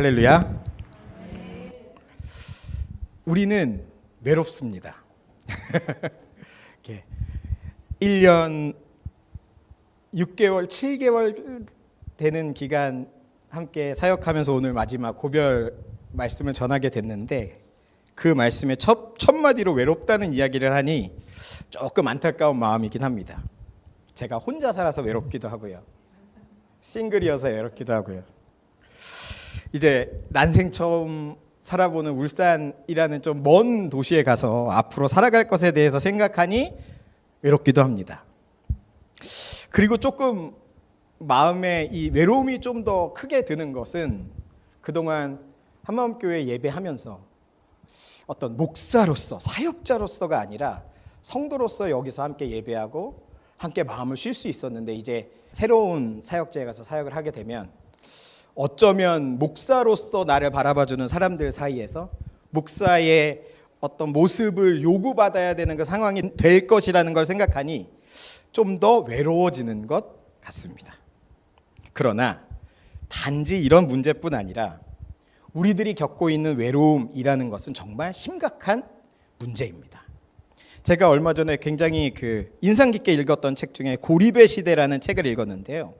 할렐루야. 우리는 외롭습니다. 이렇게 1년 6개월, 7개월 되는 기간 함께 사역하면서 오늘 마지막 고별 말씀을 전하게 됐는데, 그 말씀의 첫 마디로 외롭다는 이야기를 하니 조금 안타까운 마음이긴 합니다. 제가 혼자 살아서 외롭기도 하고요, 싱글이어서 외롭기도 하고요. 이제 난생 처음 살아보는 울산이라는 좀 먼 도시에 가서 앞으로 살아갈 것에 대해서 생각하니 외롭기도 합니다. 그리고 조금 마음에 이 외로움이 좀 더 크게 드는 것은, 그동안 한마음교회 예배하면서 어떤 목사로서, 사역자로서가 아니라 성도로서 여기서 함께 예배하고 함께 마음을 쉴 수 있었는데, 이제 새로운 사역자에 가서 사역을 하게 되면 어쩌면 목사로서 나를 바라봐주는 사람들 사이에서 목사의 어떤 모습을 요구받아야 되는 그 상황이 될 것이라는 걸 생각하니 좀 더 외로워지는 것 같습니다. 그러나 단지 이런 문제뿐 아니라 우리들이 겪고 있는 외로움이라는 것은 정말 심각한 문제입니다. 제가 얼마 전에 굉장히 인상 깊게 읽었던 책 중에 고립의 시대라는 책을 읽었는데요.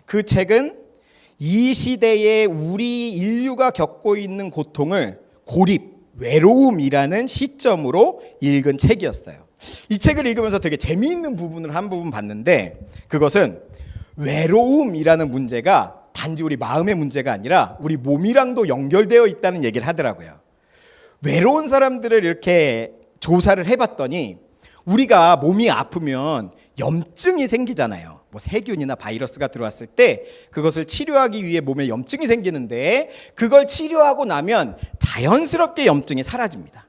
그 책은 이 시대에 우리 인류가 겪고 있는 고통을 고립, 외로움이라는 시점으로 읽은 책이었어요. 이 책을 읽으면서 되게 재미있는 부분을 한 부분 봤는데, 그것은 외로움이라는 문제가 단지 우리 마음의 문제가 아니라 우리 몸이랑도 연결되어 있다는 얘기를 하더라고요. 외로운 사람들을 이렇게 조사를 해봤더니 우리가 몸이 아프면 염증이 생기잖아요. 뭐 세균이나 바이러스가 들어왔을 때 그것을 치료하기 위해 몸에 염증이 생기는데, 그걸 치료하고 나면 자연스럽게 염증이 사라집니다.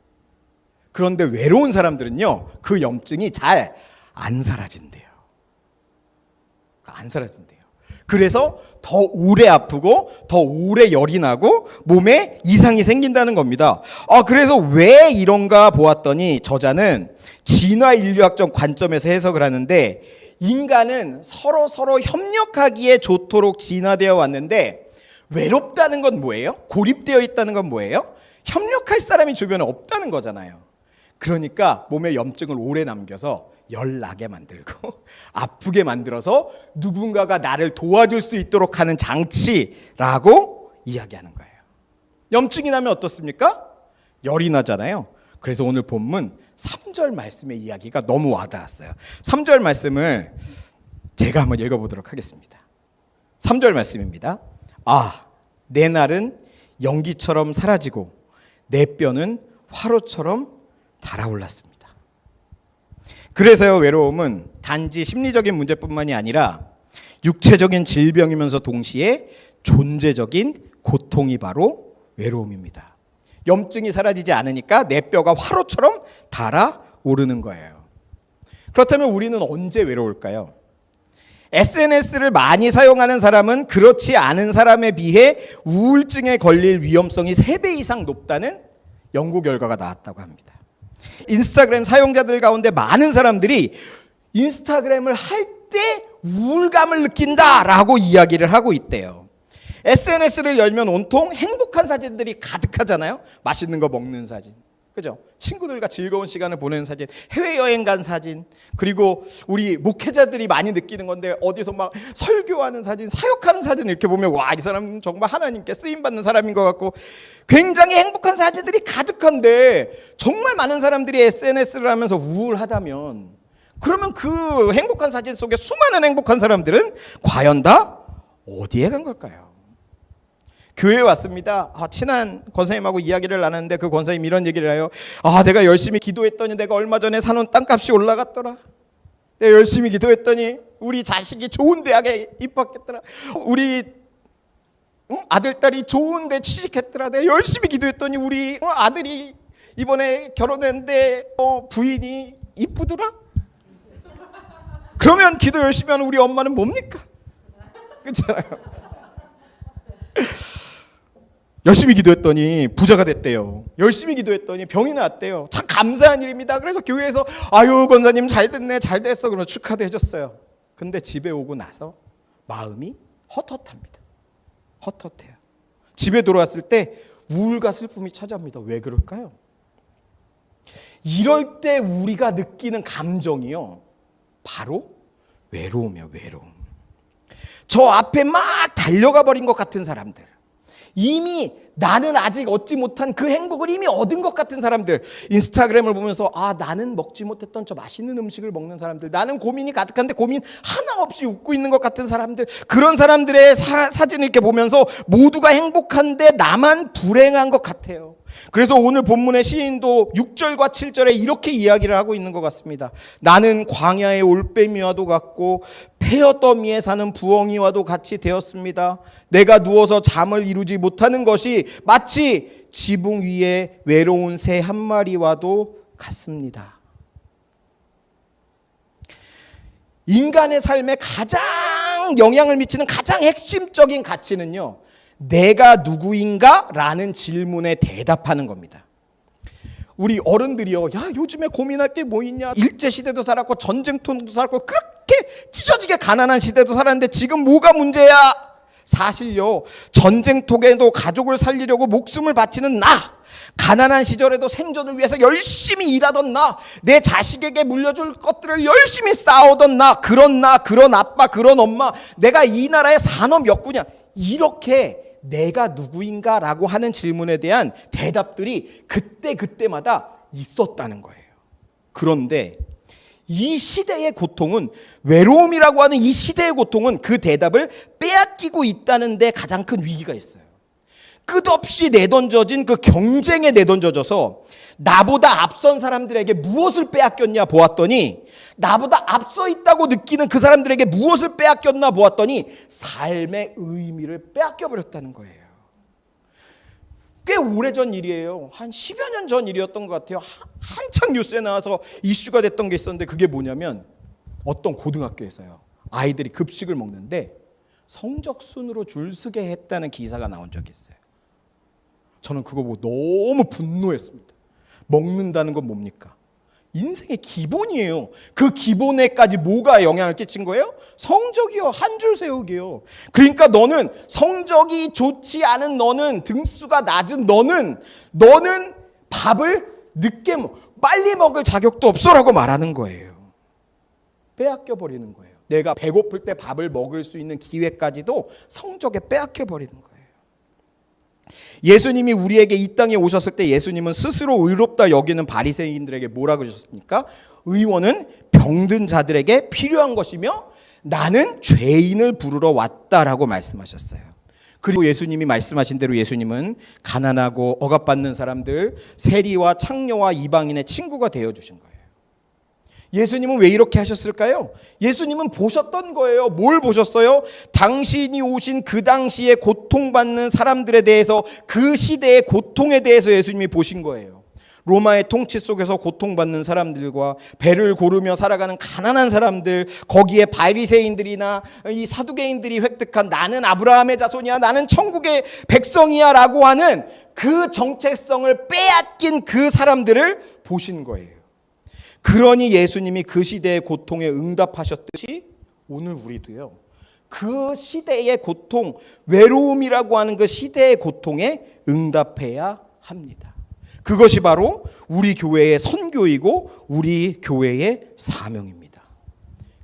그런데 외로운 사람들은요, 그 염증이 잘 안 사라진대요. 안 사라진대요. 그래서 더 오래 아프고 더 오래 열이 나고 몸에 이상이 생긴다는 겁니다. 그래서 왜 이런가 보았더니 저자는 진화 인류학적 관점에서 해석을 하는데, 인간은 서로 협력하기에 좋도록 진화되어 왔는데, 외롭다는 건 뭐예요? 고립되어 있다는 건 뭐예요? 협력할 사람이 주변에 없다는 거잖아요. 그러니까 몸에 염증을 오래 남겨서 열 나게 만들고 아프게 만들어서 누군가가 나를 도와줄 수 있도록 하는 장치라고 이야기하는 거예요. 염증이 나면 어떻습니까? 열이 나잖아요. 그래서 오늘 본문 3절 말씀의 이야기가 너무 와닿았어요. 3절 말씀을 제가 한번 읽어보도록 하겠습니다. 3절 말씀입니다. 내 날은 연기처럼 사라지고 내 뼈는 화로처럼 달아올랐습니다. 그래서요, 외로움은 단지 심리적인 문제뿐만이 아니라 육체적인 질병이면서 동시에 존재적인 고통이 바로 외로움입니다. 염증이 사라지지 않으니까 내 뼈가 화로처럼 달아오르는 거예요. 그렇다면 우리는 언제 외로울까요? SNS를 많이 사용하는 사람은 그렇지 않은 사람에 비해 우울증에 걸릴 위험성이 3배 이상 높다는 연구 결과가 나왔다고 합니다. 인스타그램 사용자들 가운데 많은 사람들이 인스타그램을 할 때 우울감을 느낀다라고 이야기를 하고 있대요. SNS를 열면 온통 행복한 사진들이 가득하잖아요. 맛있는 거 먹는 사진, 그죠? 친구들과 즐거운 시간을 보내는 사진, 해외여행 간 사진, 그리고 우리 목회자들이 많이 느끼는 건데 어디서 막 설교하는 사진, 사역하는 사진 이렇게 보면 와, 이 사람 정말 하나님께 쓰임받는 사람인 것 같고 굉장히 행복한 사진들이 가득한데, 정말 많은 사람들이 SNS를 하면서 우울하다면, 그러면 그 행복한 사진 속에 수많은 행복한 사람들은 과연 다 어디에 간 걸까요? 교회에 왔습니다. 친한 권사님하고 이야기를 나눴는데 그 권사님이 이런 얘기를 해요. 내가 열심히 기도했더니 내가 얼마 전에 사놓은 땅값이 올라갔더라. 내가 열심히 기도했더니 우리 자식이 좋은 대학에 입학했더라. 우리 아들, 딸이 좋은 데 취직했더라. 내가 열심히 기도했더니 우리 아들이 이번에 결혼했는데 부인이 이쁘더라. 그러면 기도 열심히 하는 우리 엄마는 뭡니까? 그렇잖아요. 열심히 기도했더니 부자가 됐대요. 열심히 기도했더니 병이 나았대요. 참 감사한 일입니다. 그래서 교회에서 권사님 잘 됐네, 잘 됐어, 그러면 축하도 해줬어요. 근데 집에 오고 나서 마음이 헛헛합니다. 헛헛해요. 집에 돌아왔을 때 우울과 슬픔이 찾아옵니다. 왜 그럴까요? 이럴 때 우리가 느끼는 감정이요, 바로 외로움이에요. 외로움. 저 앞에 막 달려가 버린 것 같은 사람들, 이미 나는 아직 얻지 못한 그 행복을 이미 얻은 것 같은 사람들, 인스타그램을 보면서 나는 먹지 못했던 저 맛있는 음식을 먹는 사람들, 나는 고민이 가득한데 고민 하나 없이 웃고 있는 것 같은 사람들, 그런 사람들의 사진을 이렇게 보면서 모두가 행복한데 나만 불행한 것 같아요. 그래서 오늘 본문의 시인도 6절과 7절에 이렇게 이야기를 하고 있는 것 같습니다. 나는 광야의 올빼미와도 같고 폐허더미에 사는 부엉이와도 같이 되었습니다. 내가 누워서 잠을 이루지 못하는 것이 마치 지붕 위에 외로운 새 한 마리와도 같습니다. 인간의 삶에 가장 영향을 미치는 가장 핵심적인 가치는요, 내가 누구인가? 라는 질문에 대답하는 겁니다. 우리 어른들이요, 야, 요즘에 고민할 게 뭐 있냐? 일제시대도 살았고 전쟁터도 살았고 그렇게 찢어지게 가난한 시대도 살았는데 지금 뭐가 문제야? 사실요, 전쟁통에도 가족을 살리려고 목숨을 바치는 나, 가난한 시절에도 생존을 위해서 열심히 일하던 나, 내 자식에게 물려줄 것들을 열심히 쌓아오던 나, 그런 아빠, 그런 엄마, 내가 이 나라의 산업 역군이야, 이렇게 내가 누구인가 라고 하는 질문에 대한 대답들이 그때마다 있었다는 거예요. 그런데 이 시대의 고통은, 외로움이라고 하는 이 시대의 고통은 그 대답을 빼앗기고 있다는 데 가장 큰 위기가 있어요. 끝없이 내던져진 그 경쟁에 내던져져서 나보다 앞선 사람들에게 무엇을 빼앗겼냐 보았더니, 나보다 앞서 있다고 느끼는 그 사람들에게 무엇을 빼앗겼나 보았더니 삶의 의미를 빼앗겨 버렸다는 거예요. 꽤 오래전 일이에요. 한 10여 년 전 일이었던 것 같아요. 한창 뉴스에 나와서 이슈가 됐던 게 있었는데, 그게 뭐냐면 어떤 고등학교에서요, 아이들이 급식을 먹는데 성적 순으로 줄 서게 했다는 기사가 나온 적이 있어요. 저는 그거 보고 너무 분노했습니다. 먹는다는 건 뭡니까? 인생의 기본이에요. 그 기본에까지 뭐가 영향을 끼친 거예요? 성적이요. 한 줄 세우기요. 그러니까 너는 성적이 좋지 않은 너는, 등수가 낮은 너는 밥을 늦게 빨리 먹을 자격도 없어라고 말하는 거예요. 빼앗겨 버리는 거예요. 내가 배고플 때 밥을 먹을 수 있는 기회까지도 성적에 빼앗겨 버리는 거예요. 예수님이 우리에게 이 땅에 오셨을 때 예수님은 스스로 의롭다 여기는 바리새인들에게 뭐라 그러셨습니까? 의원은 병든 자들에게 필요한 것이며 나는 죄인을 부르러 왔다라고 말씀하셨어요. 그리고 예수님이 말씀하신 대로 예수님은 가난하고 억압받는 사람들, 세리와 창녀와 이방인의 친구가 되어주신 거예요. 예수님은 왜 이렇게 하셨을까요? 예수님은 보셨던 거예요. 뭘 보셨어요? 당신이 오신 그 당시에 고통받는 사람들에 대해서, 그 시대의 고통에 대해서 예수님이 보신 거예요. 로마의 통치 속에서 고통받는 사람들과 배를 고르며 살아가는 가난한 사람들, 거기에 바리새인들이나 이 사두개인들이 획득한 나는 아브라함의 자손이야, 나는 천국의 백성이야 라고 하는 그 정체성을 빼앗긴 그 사람들을 보신 거예요. 그러니 예수님이 그 시대의 고통에 응답하셨듯이 오늘 우리도요, 그 시대의 고통, 외로움이라고 하는 그 시대의 고통에 응답해야 합니다. 그것이 바로 우리 교회의 선교이고 우리 교회의 사명입니다.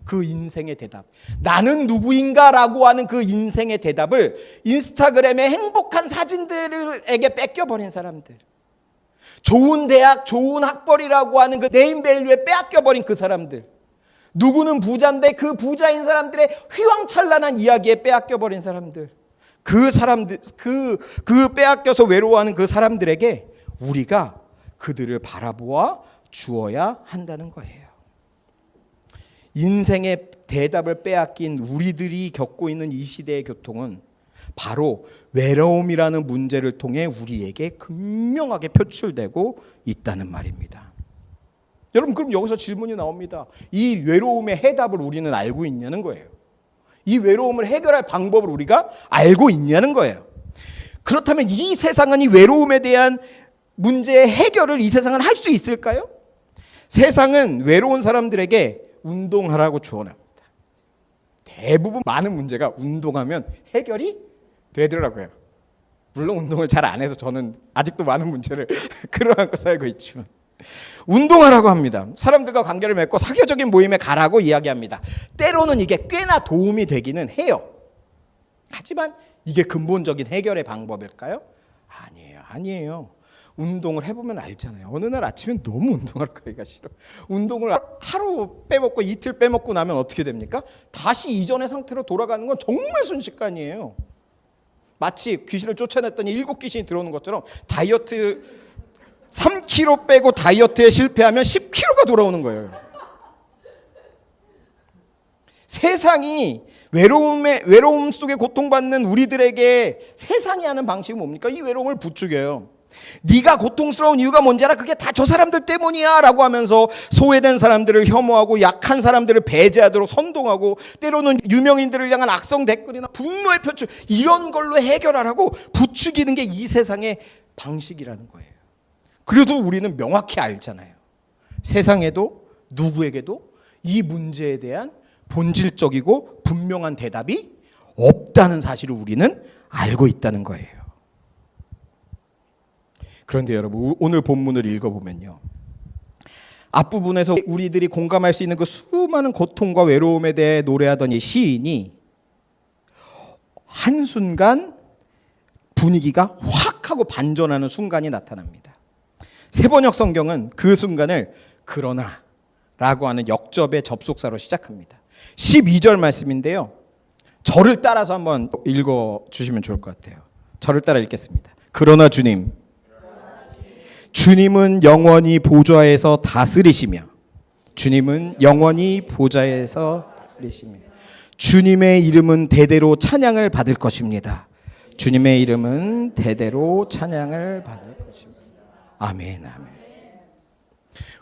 그 인생의 대답, 나는 누구인가라고 하는 그 인생의 대답을 인스타그램의 행복한 사진들에게 뺏겨버린 사람들, 좋은 대학, 좋은 학벌이라고 하는 그 네임밸류에 빼앗겨버린 그 사람들, 누구는 부자인데 그 부자인 사람들의 휘황찬란한 이야기에 빼앗겨버린 사람들, 그 사람들, 그 빼앗겨서 외로워하는 그 사람들에게 우리가 그들을 바라보아 주어야 한다는 거예요. 인생의 대답을 빼앗긴 우리들이 겪고 있는 이 시대의 고통은 바로 외로움이라는 문제를 통해 우리에게 극명하게 표출되고 있다는 말입니다. 여러분, 그럼 여기서 질문이 나옵니다. 이 외로움의 해답을 우리는 알고 있냐는 거예요. 이 외로움을 해결할 방법을 우리가 알고 있냐는 거예요. 그렇다면 이 세상은 이 외로움에 대한 문제의 해결을 이 세상은 할 수 있을까요? 세상은 외로운 사람들에게 운동하라고 조언합니다. 대부분 많은 문제가 운동하면 해결이 되더라고요. 물론 운동을 잘 안 해서 저는 아직도 많은 문제를 끌어안고 살고 있지만 운동하라고 합니다. 사람들과 관계를 맺고 사교적인 모임에 가라고 이야기합니다. 때로는 이게 꽤나 도움이 되기는 해요. 하지만 이게 근본적인 해결의 방법일까요? 아니에요. 운동을 해보면 알잖아요. 어느 날 아침에 너무 운동하러 가기가 싫어. 운동을 하루 빼먹고 이틀 빼먹고 나면 어떻게 됩니까? 다시 이전의 상태로 돌아가는 건 정말 순식간이에요. 마치 귀신을 쫓아냈더니 7귀신이 들어오는 것처럼 다이어트 3kg 빼고 다이어트에 실패하면 10kg가 돌아오는 거예요. 세상이 외로움 속에 고통받는 우리들에게 세상이 하는 방식이 뭡니까? 이 외로움을 부추겨요. 네가 고통스러운 이유가 뭔지 알아? 그게 다 저 사람들 때문이야 라고 하면서 소외된 사람들을 혐오하고 약한 사람들을 배제하도록 선동하고 때로는 유명인들을 향한 악성 댓글이나 분노의 표출 이런 걸로 해결하라고 부추기는 게 이 세상의 방식이라는 거예요. 그래도 우리는 명확히 알잖아요. 세상에도 누구에게도 이 문제에 대한 본질적이고 분명한 대답이 없다는 사실을 우리는 알고 있다는 거예요. 그런데 여러분 오늘 본문을 읽어보면요. 앞부분에서 우리들이 공감할 수 있는 그 수많은 고통과 외로움에 대해 노래하던 이 시인이 한순간 분위기가 확 하고 반전하는 순간이 나타납니다. 세번역 성경은 그 순간을 그러나 라고 하는 역접의 접속사로 시작합니다. 12절 말씀인데요. 저를 따라서 한번 읽어주시면 좋을 것 같아요. 저를 따라 읽겠습니다. 그러나 주님은 영원히 보좌에서 다스리시며 주님은 영원히 보좌에서 다스리시며 주님의 이름은 대대로 찬양을 받을 것입니다. 주님의 이름은 대대로 찬양을 받을 것입니다. 아멘.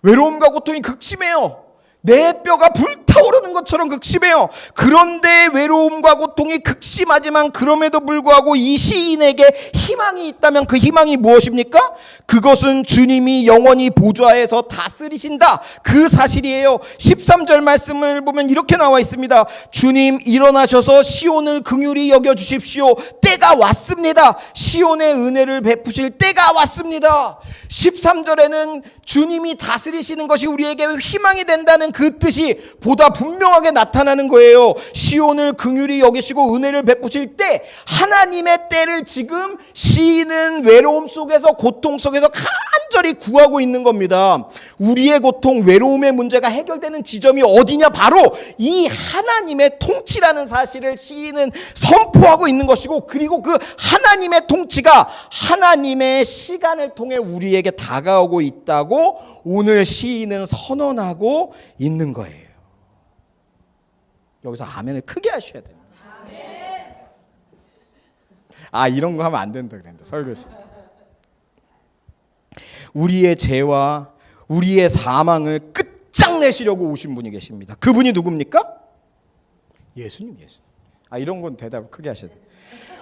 외로움과 고통이 극심해요. 내 뼈가 불타오르는 것처럼 극심해요. 그런데 외로움과 고통이 극심하지만 그럼에도 불구하고 이 시인에게 희망이 있다면 그 희망이 무엇입니까? 그것은 주님이 영원히 보좌에서 다스리신다. 그 사실이에요. 13절 말씀을 보면 이렇게 나와 있습니다. 주님 일어나셔서 시온을 긍휼히 여겨주십시오. 때가 왔습니다. 시온의 은혜를 베푸실 때가 왔습니다. 13절에는 주님이 다스리시는 것이 우리에게 희망이 된다는 그 뜻이 보다 분명하게 나타나는 거예요. 시온을 긍휼히 여기시고 은혜를 베푸실 때 하나님의 때를 지금 시인은 외로움 속에서 고통 속에서 간절히 구하고 있는 겁니다. 우리의 고통, 외로움의 문제가 해결되는 지점이 어디냐? 바로 이 하나님의 통치라는 사실을 시인은 선포하고 있는 것이고 그리고 그 하나님의 통치가 하나님의 시간을 통해 우리에게 다가오고 있다고 오늘 시인은 선언하고 있는 거예요. 여기서 아멘을 크게 하셔야 돼요. 이런 거 하면 안 된다 그랬는데 설교시. 우리의 죄와 우리의 사망을 끝장내시려고 오신 분이 계십니다. 그분이 누굽니까? 예수님. 이런 건 대답을 크게 하셔야 돼요.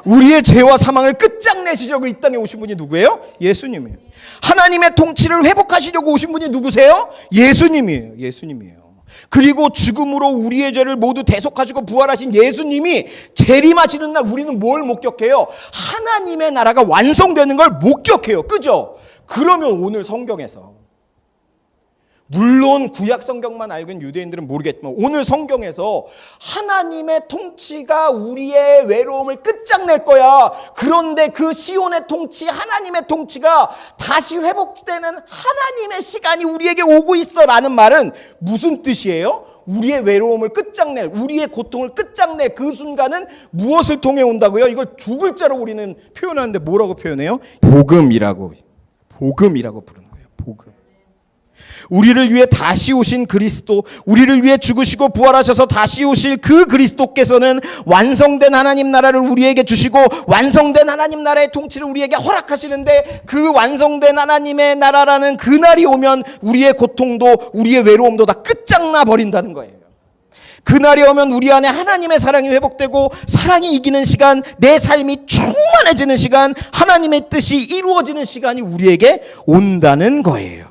우리의 죄와 사망을 끝장내시려고 이 땅에 오신 분이 누구예요? 예수님이에요. 하나님의 통치를 회복하시려고 오신 분이 누구세요? 예수님이에요. 그리고 죽음으로 우리의 죄를 모두 대속하시고 부활하신 예수님이 재림하시는 날 우리는 뭘 목격해요? 하나님의 나라가 완성되는 걸 목격해요. 그죠? 그러면 오늘 성경에서 물론 구약 성경만 알고 있는 유대인들은 모르겠지만 오늘 성경에서 하나님의 통치가 우리의 외로움을 끝장낼 거야. 그런데 그 시온의 통치, 하나님의 통치가 다시 회복되는 하나님의 시간이 우리에게 오고 있어라는 말은 무슨 뜻이에요? 우리의 외로움을 끝장낼, 우리의 고통을 끝장낼 그 순간은 무엇을 통해 온다고요? 이걸 두 글자로 우리는 표현하는데 뭐라고 표현해요? 복음이라고 부르는 거예요. 복음. 우리를 위해 다시 오신 그리스도, 우리를 위해 죽으시고 부활하셔서 다시 오실 그 그리스도께서는 완성된 하나님 나라를 우리에게 주시고 완성된 하나님 나라의 통치를 우리에게 허락하시는데 그 완성된 하나님의 나라라는 그 날이 오면 우리의 고통도 우리의 외로움도 다 끝장나 버린다는 거예요. 그날이 오면 우리 안에 하나님의 사랑이 회복되고 사랑이 이기는 시간, 내 삶이 충만해지는 시간, 하나님의 뜻이 이루어지는 시간이 우리에게 온다는 거예요.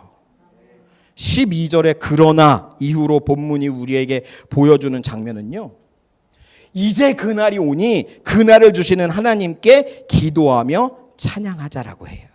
12절의 그러나 이후로 본문이 우리에게 보여주는 장면은요, 이제 그날이 오니 그날을 주시는 하나님께 기도하며 찬양하자라고 해요.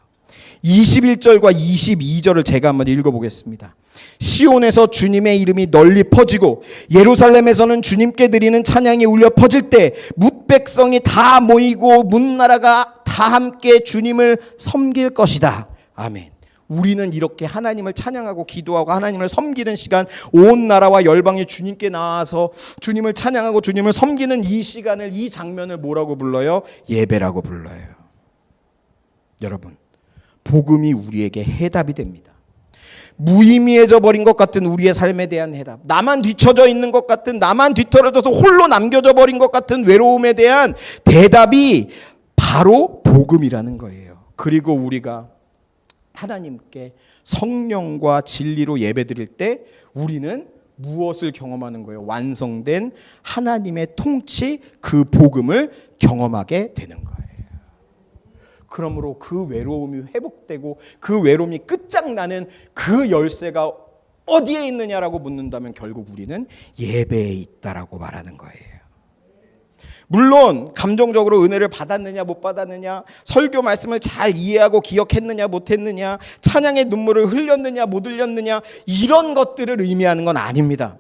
21절과 22절을 제가 한번 읽어보겠습니다. 시온에서 주님의 이름이 널리 퍼지고 예루살렘에서는 주님께 드리는 찬양이 울려 퍼질 때 뭇백성이 다 모이고 문나라가 다 함께 주님을 섬길 것이다. 아멘. 우리는 이렇게 하나님을 찬양하고 기도하고 하나님을 섬기는 시간, 온 나라와 열방이 주님께 나와서 주님을 찬양하고 주님을 섬기는 이 시간을, 이 장면을 뭐라고 불러요? 예배라고 불러요. 여러분, 복음이 우리에게 해답이 됩니다. 무의미해져 버린 것 같은 우리의 삶에 대한 해답, 나만 뒤처져 있는 것 같은, 나만 뒤떨어져서 홀로 남겨져 버린 것 같은 외로움에 대한 대답이 바로 복음이라는 거예요. 그리고 우리가 하나님께 성령과 진리로 예배드릴 때 우리는 무엇을 경험하는 거예요? 완성된 하나님의 통치, 그 복음을 경험하게 되는 거예요. 그러므로 그 외로움이 회복되고 그 외로움이 끝장나는 그 열쇠가 어디에 있느냐라고 묻는다면 결국 우리는 예배에 있다라고 말하는 거예요. 물론 감정적으로 은혜를 받았느냐 못 받았느냐, 설교 말씀을 잘 이해하고 기억했느냐 못했느냐, 찬양의 눈물을 흘렸느냐 못 흘렸느냐, 이런 것들을 의미하는 건 아닙니다.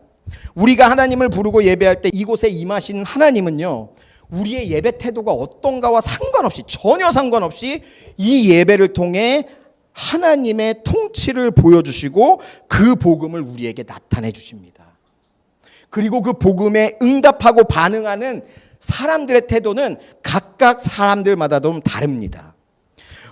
우리가 하나님을 부르고 예배할 때 이곳에 임하신 하나님은요, 우리의 예배 태도가 어떤가와 상관없이, 전혀 상관없이 이 예배를 통해 하나님의 통치를 보여주시고 그 복음을 우리에게 나타내 주십니다. 그리고 그 복음에 응답하고 반응하는 사람들의 태도는 각각 사람들마다 좀 다릅니다.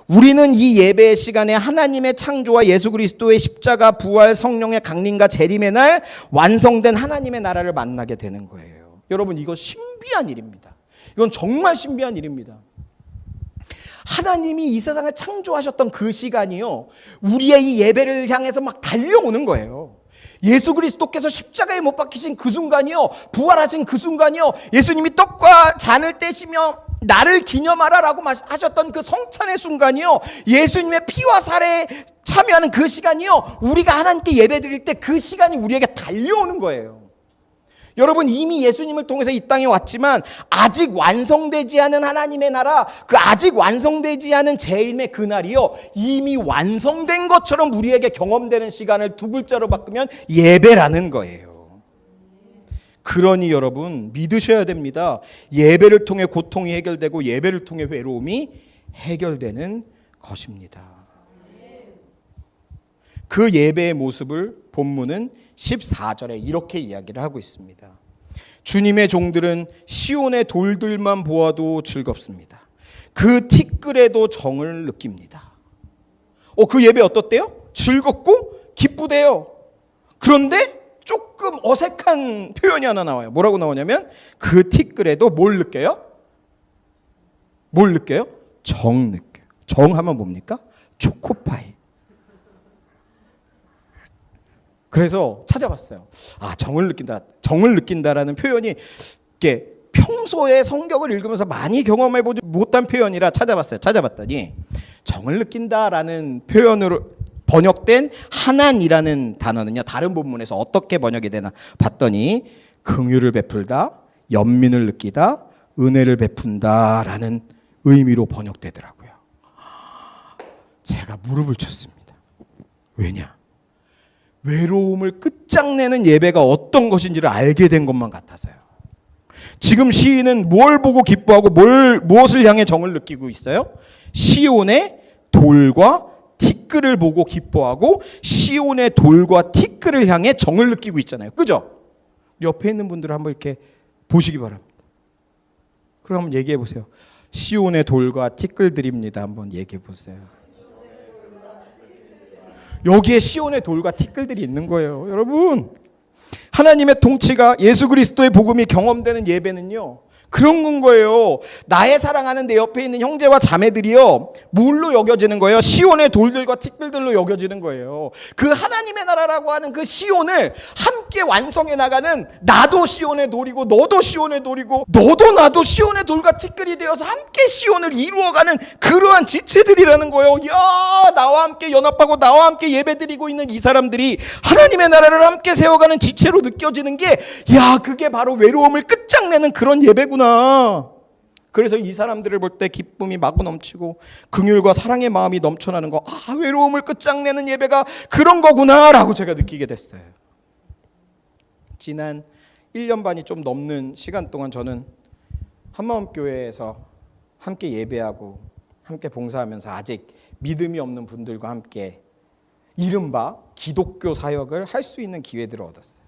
우리는 이 예배의 시간에 하나님의 창조와 예수 그리스도의 십자가, 부활, 성령의 강림과 재림의 날 완성된 하나님의 나라를 만나게 되는 거예요. 여러분, 이거 신비한 일입니다. 이건 정말 신비한 일입니다. 하나님이 이 세상을 창조하셨던 그 시간이요, 우리의 이 예배를 향해서 막 달려오는 거예요. 예수 그리스도께서 십자가에 못 박히신 그 순간이요, 부활하신 그 순간이요, 예수님이 떡과 잔을 떼시며 나를 기념하라라고 하셨던 그 성찬의 순간이요, 예수님의 피와 살에 참여하는 그 시간이요, 우리가 하나님께 예배드릴 때 그 시간이 우리에게 달려오는 거예요. 여러분, 이미 예수님을 통해서 이 땅에 왔지만 아직 완성되지 않은 하나님의 나라, 그 아직 완성되지 않은 재림의 그날이요, 이미 완성된 것처럼 우리에게 경험되는 시간을 두 글자로 바꾸면 예배라는 거예요. 그러니 여러분, 믿으셔야 됩니다. 예배를 통해 고통이 해결되고 예배를 통해 외로움이 해결되는 것입니다. 그 예배의 모습을 본문은 14절에 이렇게 이야기를 하고 있습니다. 주님의 종들은 시온의 돌들만 보아도 즐겁습니다. 그 티끌에도 정을 느낍니다. 그 예배 어떻대요? 즐겁고 기쁘대요. 그런데 조금 어색한 표현이 하나 나와요. 뭐라고 나오냐면 그 티끌에도 뭘 느껴요? 뭘 느껴요? 정 느껴요. 정하면 뭡니까? 초코파이. 그래서 찾아봤어요. 정을 느낀다. 정을 느낀다라는 표현이 이렇게 평소에 성경을 읽으면서 많이 경험해보지 못한 표현이라 찾아봤더니 정을 느낀다라는 표현으로 번역된 하난이라는 단어는요, 다른 본문에서 어떻게 번역이 되나 봤더니 긍휼을 베풀다, 연민을 느끼다, 은혜를 베푼다라는 의미로 번역되더라고요. 제가 무릎을 쳤습니다. 왜냐? 외로움을 끝장내는 예배가 어떤 것인지를 알게 된 것만 같아서요. 지금 시인은 뭘 보고 기뻐하고 무엇을 향해 정을 느끼고 있어요? 시온의 돌과 티끌을 보고 기뻐하고 시온의 돌과 티끌을 향해 정을 느끼고 있잖아요. 그죠? 옆에 있는 분들을 한번 이렇게 보시기 바랍니다. 그럼 한번 얘기해 보세요. 시온의 돌과 티끌들입니다. 한번 얘기해 보세요. 여기에 시온의 돌과 티끌들이 있는 거예요. 여러분, 하나님의 통치가, 예수 그리스도의 복음이 경험되는 예배는요, 그런 건 거예요. 나의 사랑하는 내 옆에 있는 형제와 자매들이요, 뭘로 여겨지는 거예요? 시온의 돌들과 티끌들로 여겨지는 거예요. 그 하나님의 나라라고 하는 그 시온을 함께 완성해 나가는, 나도 시온의 돌이고 너도 시온의 돌이고 너도 나도 시온의 돌과 티끌이 되어서 함께 시온을 이루어가는 그러한 지체들이라는 거예요. 야, 나와 함께 연합하고 나와 함께 예배드리고 있는 이 사람들이 하나님의 나라를 함께 세워가는 지체로 느껴지는 게, 야, 그게 바로 외로움을 끝장내는 그런 예배구나. 그래서 이 사람들을 볼 때 기쁨이 마구 넘치고 긍휼과 사랑의 마음이 넘쳐나는 거, 외로움을 끝장내는 예배가 그런 거구나라고 제가 느끼게 됐어요. 지난 1년 반이 좀 넘는 시간 동안 저는 한마음교회에서 함께 예배하고 함께 봉사하면서 아직 믿음이 없는 분들과 함께 이른바 기독교 사역을 할 수 있는 기회들을 얻었어요.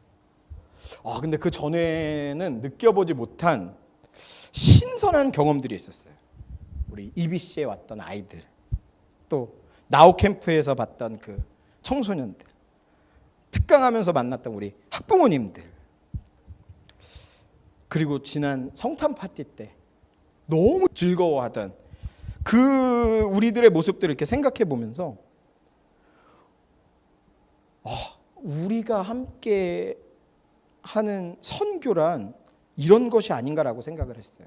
근데 그 전에는 느껴보지 못한 신선한 경험들이 있었어요. 우리 EBC에 왔던 아이들, 또 나우 캠프에서 봤던 그 청소년들, 특강하면서 만났던 우리 학부모님들, 그리고 지난 성탄 파티 때 너무 즐거워하던 그 우리들의 모습들을 이렇게 생각해 보면서 우리가 함께 하는 선교란 이런 것이 아닌가라고 생각을 했어요.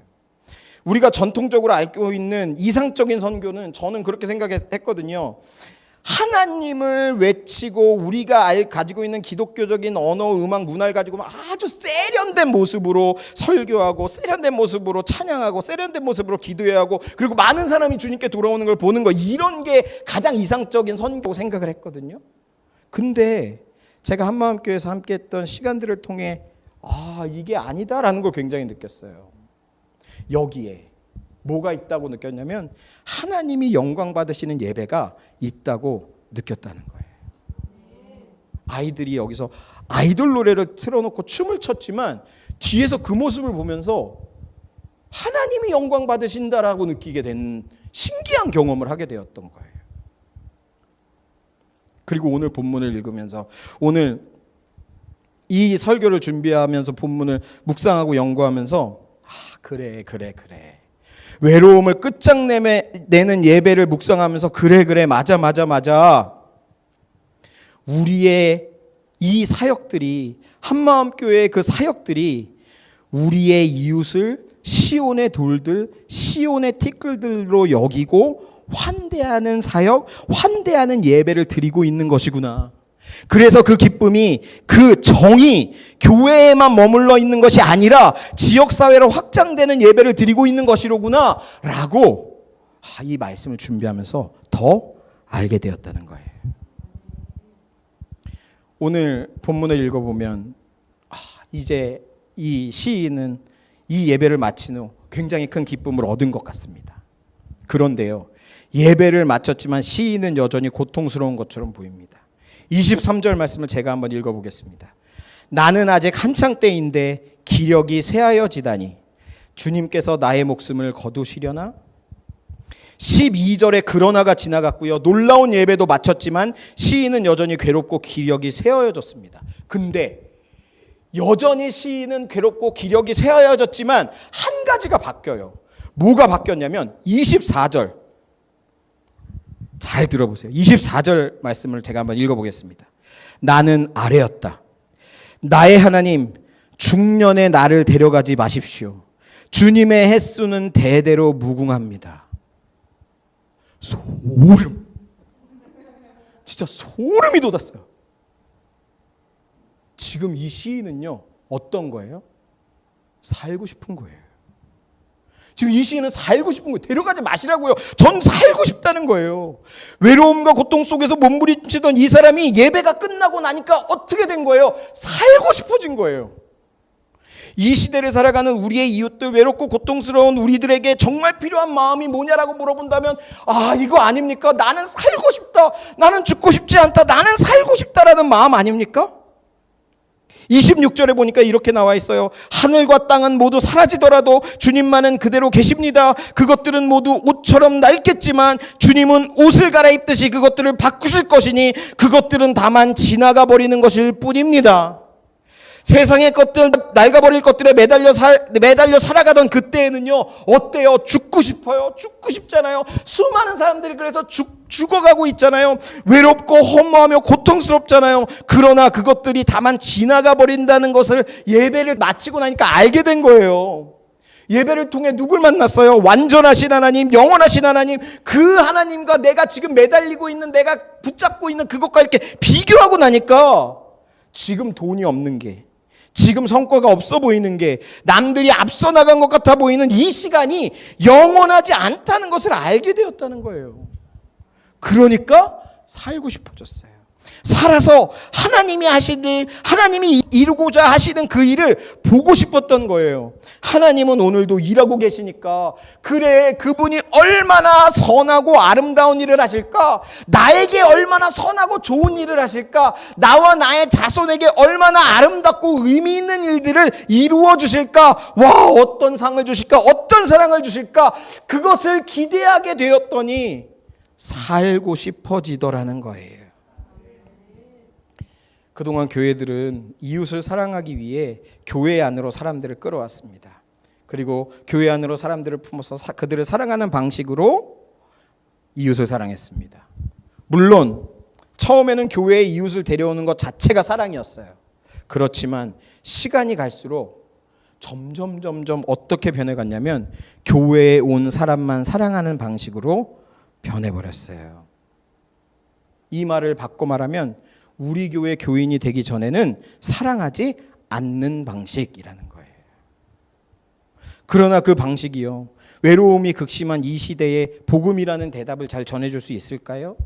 우리가 전통적으로 알고 있는 이상적인 선교는 저는 그렇게 생각했거든요. 하나님을 외치고 우리가 가지고 있는 기독교적인 언어, 음악, 문화를 가지고 아주 세련된 모습으로 설교하고 세련된 모습으로 찬양하고 세련된 모습으로 기도해하고 그리고 많은 사람이 주님께 돌아오는 걸 보는 거, 이런 게 가장 이상적인 선교라고 생각을 했거든요. 근데 제가 한마음교회에서 함께했던 시간들을 통해 이게 아니다라는 걸 굉장히 느꼈어요. 여기에 뭐가 있다고 느꼈냐면 하나님이 영광 받으시는 예배가 있다고 느꼈다는 거예요. 아이들이 여기서 아이돌 노래를 틀어놓고 춤을 췄지만 뒤에서 그 모습을 보면서 하나님이 영광 받으신다라고 느끼게 된 신기한 경험을 하게 되었던 거예요. 그리고 오늘 본문을 읽으면서, 오늘 이 설교를 준비하면서 본문을 묵상하고 연구하면서 그래 외로움을 끝장내는 예배를 묵상하면서 그래 맞아 우리의 이 사역들이, 한마음교회의 그 사역들이 우리의 이웃을 시온의 돌들, 시온의 티끌들로 여기고 환대하는 사역, 환대하는 예배를 드리고 있는 것이구나. 그래서 그 기쁨이, 그 정이 교회에만 머물러 있는 것이 아니라 지역사회로 확장되는 예배를 드리고 있는 것이로구나 라고 이 말씀을 준비하면서 더 알게 되었다는 거예요. 오늘 본문을 읽어보면 이제 이 시인은 이 예배를 마친 후 굉장히 큰 기쁨을 얻은 것 같습니다. 그런데요, 예배를 마쳤지만 시인은 여전히 고통스러운 것처럼 보입니다. 23절 말씀을 제가 한번 읽어보겠습니다. 나는 아직 한창 때인데 기력이 쇠하여지다니 주님께서 나의 목숨을 거두시려나? 12절에 그러나가 지나갔고요. 놀라운 예배도 마쳤지만 시인은 여전히 괴롭고 기력이 쇠하여졌습니다. 근데 여전히 시인은 괴롭고 기력이 쇠하여졌지만 한 가지가 바뀌어요. 뭐가 바뀌었냐면 24절. 잘 들어보세요. 24절 말씀을 제가 한번 읽어보겠습니다. 나는 아뢰었다. 나의 하나님, 중년에 나를 데려가지 마십시오. 주님의 횟수는 대대로 무궁합니다. 소름. 진짜 소름이 돋았어요. 지금 이 시인은요, 어떤 거예요? 살고 싶은 거예요. 지금 이 시인은 살고 싶은 거예요. 데려가지 마시라고요. 전 살고 싶다는 거예요. 외로움과 고통 속에서 몸부림치던 이 사람이 예배가 끝나고 나니까 어떻게 된 거예요? 살고 싶어진 거예요. 이 시대를 살아가는 우리의 이웃들, 외롭고 고통스러운 우리들에게 정말 필요한 마음이 뭐냐라고 물어본다면 이거 아닙니까? 나는 살고 싶다. 나는 죽고 싶지 않다. 나는 살고 싶다라는 마음 아닙니까? 26절에 보니까 이렇게 나와 있어요. 하늘과 땅은 모두 사라지더라도 주님만은 그대로 계십니다. 그것들은 모두 옷처럼 낡겠지만 주님은 옷을 갈아입듯이 그것들을 바꾸실 것이니 그것들은 다만 지나가 버리는 것일 뿐입니다. 세상의 것들, 낡아버릴 것들에 매달려 살아가던 그때에는요, 어때요? 죽고 싶어요? 죽고 싶잖아요. 수많은 사람들이 그래서 죽어가고 있잖아요. 외롭고 허무하며 고통스럽잖아요. 그러나 그것들이 다만 지나가 버린다는 것을 예배를 마치고 나니까 알게 된 거예요. 예배를 통해 누굴 만났어요? 완전하신 하나님, 영원하신 하나님, 그 하나님과 내가 지금 매달리고 있는, 내가 붙잡고 있는 그것과 이렇게 비교하고 나니까 지금 돈이 없는 게, 지금 성과가 없어 보이는 게, 남들이 앞서 나간 것 같아 보이는 이 시간이 영원하지 않다는 것을 알게 되었다는 거예요. 그러니까 살고 싶어졌어요. 살아서 하나님이 하실 일, 하나님이 이루고자 하시는 그 일을 보고 싶었던 거예요. 하나님은 오늘도 일하고 계시니까, 그래, 그분이 얼마나 선하고 아름다운 일을 하실까? 나에게 얼마나 선하고 좋은 일을 하실까? 나와 나의 자손에게 얼마나 아름답고 의미 있는 일들을 이루어 주실까? 와, 어떤 상을 주실까? 어떤 사랑을 주실까? 그것을 기대하게 되었더니 살고 싶어지더라는 거예요. 그동안 교회들은 이웃을 사랑하기 위해 교회 안으로 사람들을 끌어왔습니다. 그리고 교회 안으로 사람들을 품어서 그들을 사랑하는 방식으로 이웃을 사랑했습니다. 물론 처음에는 교회에 이웃을 데려오는 것 자체가 사랑이었어요. 그렇지만 시간이 갈수록 점점 어떻게 변해갔냐면 교회에 온 사람만 사랑하는 방식으로 변해버렸어요. 이 말을 바꿔 말하면 우리 교회 교인이 되기 전에는 사랑하지 않는 방식이라는 거예요. 그러나 그 방식이요, 외로움이 극심한 이 시대에 복음이라는 대답을 잘 전해줄 수 있을까요?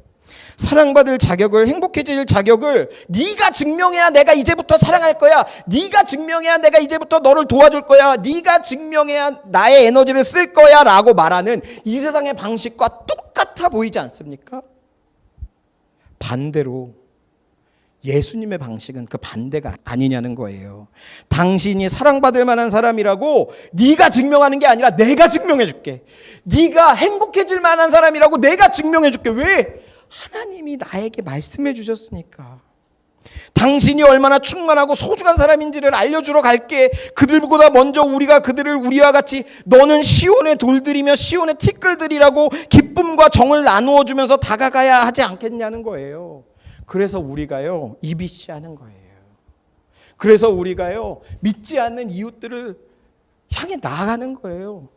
사랑받을 자격을, 행복해질 자격을 네가 증명해야 내가 이제부터 사랑할 거야. 네가 증명해야 내가 이제부터 너를 도와줄 거야. 네가 증명해야 나의 에너지를 쓸 거야 라고 말하는 이 세상의 방식과 똑같아 보이지 않습니까? 반대로 예수님의 방식은 그 반대가 아니냐는 거예요. 당신이 사랑받을 만한 사람이라고 네가 증명하는 게 아니라 내가 증명해 줄게. 네가 행복해질 만한 사람이라고 내가 증명해 줄게. 왜? 하나님이 나에게 말씀해 주셨으니까. 당신이 얼마나 충만하고 소중한 사람인지를 알려주러 갈게. 그들보다 먼저 우리가 그들을 우리와 같이 너는 시온의 돌들이며 시온의 티끌들이라고 기쁨과 정을 나누어 주면서 다가가야 하지 않겠냐는 거예요. 그래서 우리가요, 이비시하는 거예요. 그래서 우리가요, 믿지 않는 이웃들을 향해 나아가는 거예요.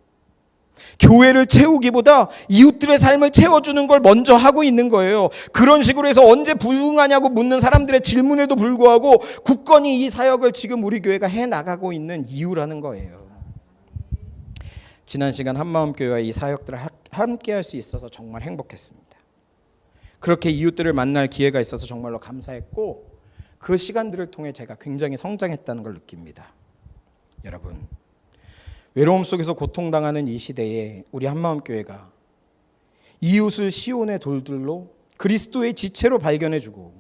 교회를 채우기보다 이웃들의 삶을 채워주는 걸 먼저 하고 있는 거예요. 그런 식으로 해서 언제 부흥하냐고 묻는 사람들의 질문에도 불구하고 굳건히 이 사역을 지금 우리 교회가 해나가고 있는 이유라는 거예요. 지난 시간 한마음교회와 이 사역들을 함께 할 수 있어서 정말 행복했습니다. 그렇게 이웃들을 만날 기회가 있어서 정말로 감사했고, 그 시간들을 통해 제가 굉장히 성장했다는 걸 느낍니다. 여러분, 외로움 속에서 고통당하는 이 시대에 우리 한마음교회가 이웃을 시온의 돌들로 그리스도의 지체로 발견해주고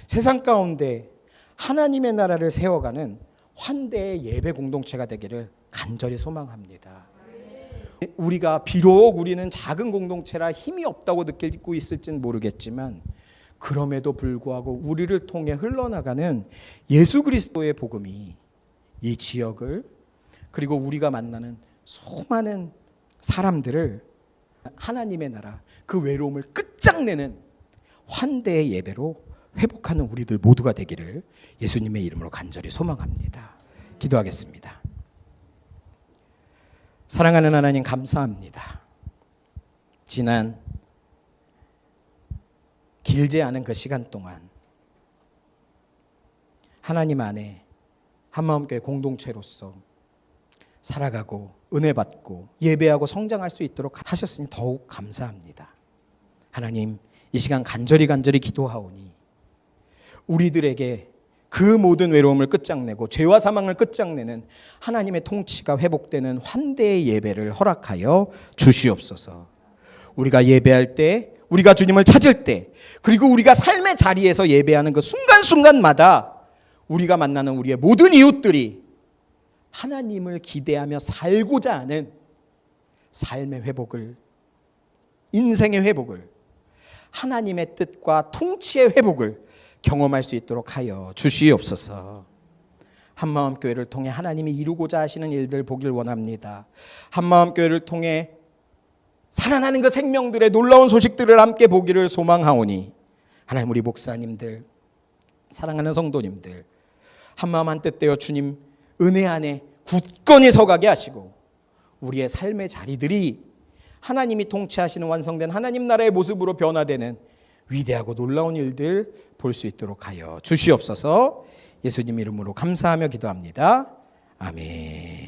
세상 가운데 하나님의 나라를 세워가는 환대의 예배 공동체가 되기를 간절히 소망합니다. 우리가 비록 우리는 작은 공동체라 힘이 없다고 느끼고 있을지는 모르겠지만, 그럼에도 불구하고 우리를 통해 흘러나가는 예수 그리스도의 복음이 이 지역을, 그리고 우리가 만나는 수많은 사람들을 하나님의 나라, 그 외로움을 끝장내는 환대의 예배로 회복하는 우리들 모두가 되기를 예수님의 이름으로 간절히 소망합니다. 기도하겠습니다. 사랑하는 하나님, 감사합니다. 지난 길지 않은 그 시간 동안 하나님 안에 한마음교회 공동체로서 살아가고 은혜 받고 예배하고 성장할 수 있도록 하셨으니 더욱 감사합니다. 하나님, 이 시간 간절히 기도하오니 우리들에게 그 모든 외로움을 끝장내고 죄와 사망을 끝장내는 하나님의 통치가 회복되는 환대의 예배를 허락하여 주시옵소서. 우리가 예배할 때, 우리가 주님을 찾을 때, 그리고 우리가 삶의 자리에서 예배하는 그 순간순간마다 우리가 만나는 우리의 모든 이웃들이 하나님을 기대하며 살고자 하는 삶의 회복을, 인생의 회복을, 하나님의 뜻과 통치의 회복을 경험할 수 있도록 하여 주시옵소서. 한마음교회를 통해 하나님이 이루고자 하시는 일들 보길 원합니다. 한마음교회를 통해 살아나는 그 생명들의 놀라운 소식들을 함께 보기를 소망하오니, 하나님, 우리 목사님들, 사랑하는 성도님들 한마음 한뜻 되어 주님 은혜 안에 굳건히 서가게 하시고, 우리의 삶의 자리들이 하나님이 통치하시는 완성된 하나님 나라의 모습으로 변화되는 위대하고 놀라운 일들 볼 수 있도록 하여 주시옵소서. 예수님 이름으로 감사하며 기도합니다. 아멘.